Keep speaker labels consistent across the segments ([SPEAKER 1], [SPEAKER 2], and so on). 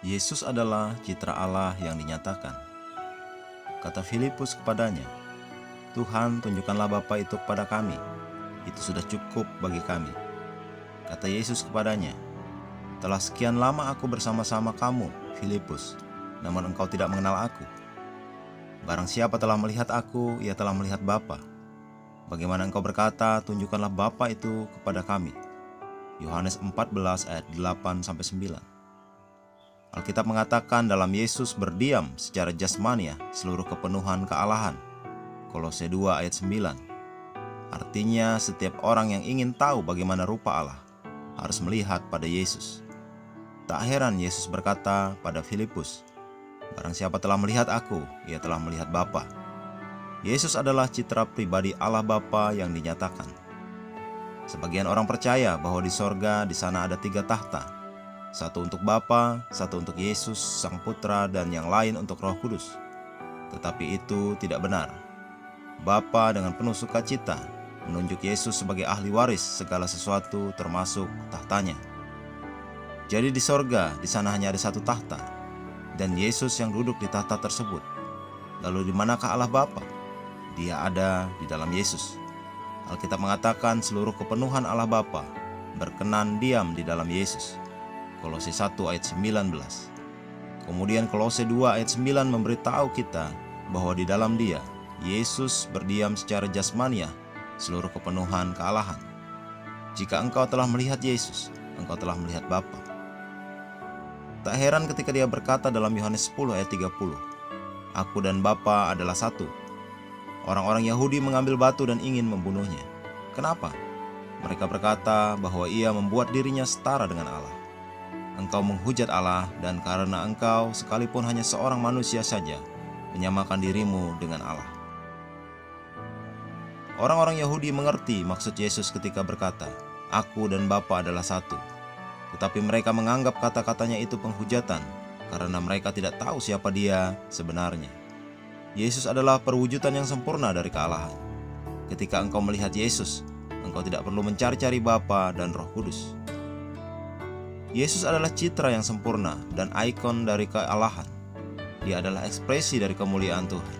[SPEAKER 1] Yesus adalah citra Allah yang dinyatakan. Kata Filipus kepadanya, "Tuhan, tunjukkanlah Bapa itu kepada kami. Itu sudah cukup bagi kami." Kata Yesus kepadanya, "Telah sekian lama aku bersama-sama kamu, Filipus, namun engkau tidak mengenal aku. Barang siapa telah melihat aku, ia telah melihat Bapa. Bagaimana engkau berkata, tunjukkanlah Bapa itu kepada kami?" Yohanes 14 ayat 8-9. Alkitab mengatakan dalam Yesus berdiam secara jasmania seluruh kepenuhan kealahan. Kolose 2 ayat 9. Artinya setiap orang yang ingin tahu bagaimana rupa Allah harus melihat pada Yesus. Tak heran Yesus berkata pada Filipus, "Barang siapa telah melihat aku, ia telah melihat Bapa." Yesus adalah citra pribadi Allah Bapa yang dinyatakan. Sebagian orang percaya bahwa di sorga di sana ada 3 tahta. Satu untuk Bapa, satu untuk Yesus, Sang Putra, dan yang lain untuk Roh Kudus. Tetapi itu tidak benar. Bapa dengan penuh sukacita menunjuk Yesus sebagai ahli waris segala sesuatu termasuk tahtanya. Jadi di sorga di sana hanya ada 1 tahta, dan Yesus yang duduk di tahta tersebut. Lalu di manakah Allah Bapa? Dia ada di dalam Yesus. Alkitab mengatakan seluruh kepenuhan Allah Bapa berkenan diam di dalam Yesus. Kolose 1 ayat 19. Kemudian Kolose 2 ayat 9 memberitahu kita bahwa di dalam Dia, Yesus berdiam secara jasmania seluruh kepenuhan kealahan. Jika engkau telah melihat Yesus, engkau telah melihat Bapa. Tak heran ketika Dia berkata dalam Yohanes 10 ayat 30, "Aku dan Bapa adalah satu." Orang-orang Yahudi mengambil batu dan ingin membunuhnya. Kenapa? Mereka berkata bahwa Ia membuat dirinya setara dengan Allah. Engkau menghujat Allah, dan karena engkau sekalipun hanya seorang manusia saja menyamakan dirimu dengan Allah. Orang-orang Yahudi mengerti maksud Yesus ketika berkata, "Aku dan Bapa adalah satu." Tetapi mereka menganggap kata-katanya itu penghujatan karena mereka tidak tahu siapa Dia sebenarnya. Yesus adalah perwujudan yang sempurna dari kealahan. Ketika engkau melihat Yesus, engkau tidak perlu mencari-cari Bapa dan Roh Kudus. Yesus adalah citra yang sempurna dan ikon dari kealahan. Dia adalah ekspresi dari kemuliaan Tuhan.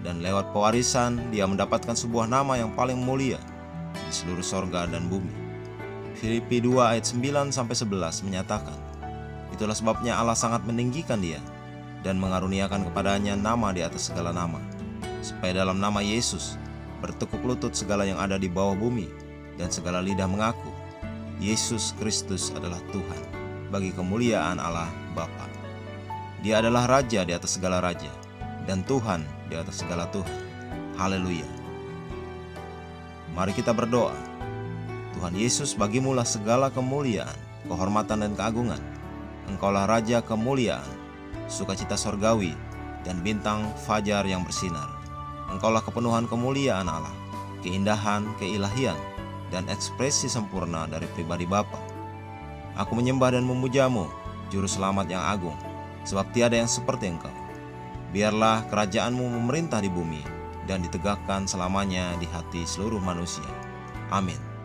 [SPEAKER 1] Dan lewat pewarisan, Dia mendapatkan sebuah nama yang paling mulia di seluruh sorga dan bumi. Filipi 2 ayat 9-11 menyatakan, "Itulah sebabnya Allah sangat meninggikan Dia dan mengaruniakan kepadanya nama di atas segala nama, supaya dalam nama Yesus bertekuk lutut segala yang ada di bawah bumi, dan segala lidah mengaku Yesus Kristus adalah Tuhan, bagi kemuliaan Allah Bapa." Dia adalah Raja di atas segala raja, dan Tuhan di atas segala Tuhan. Haleluya. Mari kita berdoa. Tuhan Yesus, bagimulah segala kemuliaan, kehormatan, dan keagungan. Engkaulah Raja kemuliaan, sukacita sorgawi, dan bintang fajar yang bersinar. Engkaulah kepenuhan kemuliaan Allah, keindahan, keilahian, dan ekspresi sempurna dari pribadi Bapa. Aku menyembah dan memuja-Mu, Juru Selamat yang agung, sebab tiada yang seperti Engkau. Biarlah kerajaan-Mu memerintah di bumi dan ditegakkan selamanya di hati seluruh manusia. Amin.